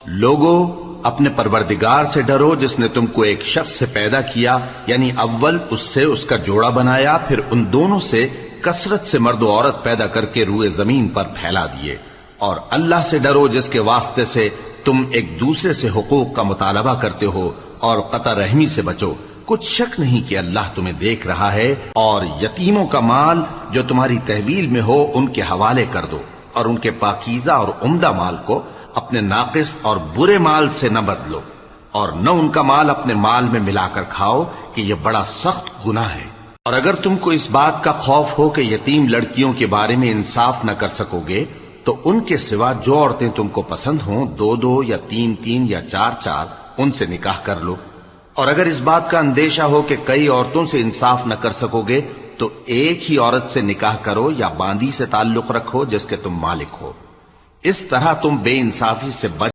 لوگو اپنے پروردگار سے ڈرو جس نے تم کو ایک شخص سے پیدا کیا، یعنی اول اس سے اس کا جوڑا بنایا، پھر ان دونوں سے کثرت سے مرد و عورت پیدا کر کے روئے زمین پر پھیلا دیے۔ اور اللہ سے ڈرو جس کے واسطے سے تم ایک دوسرے سے حقوق کا مطالبہ کرتے ہو، اور قطع رحمی سے بچو، کچھ شک نہیں کہ اللہ تمہیں دیکھ رہا ہے۔ اور یتیموں کا مال جو تمہاری تحویل میں ہو ان کے حوالے کر دو، اور ان کے پاکیزہ اور عمدہ مال کو اپنے ناقص اور برے مال سے نہ بدلو، اور نہ ان کا مال اپنے مال میں ملا کر کھاؤ کہ یہ بڑا سخت گناہ ہے۔ اور اگر تم کو اس بات کا خوف ہو کہ یتیم لڑکیوں کے بارے میں انصاف نہ کر سکو گے تو ان کے سوا جو عورتیں تم کو پسند ہوں، 2 یا 3 یا 4 ان سے نکاح کر لو۔ اور اگر اس بات کا اندیشہ ہو کہ کئی عورتوں سے انصاف نہ کر سکو گے تو ایک ہی عورت سے نکاح کرو یا باندی سے تعلق رکھو جس کے تم مالک ہو۔ اس طرح تم بے انصافی سے بچ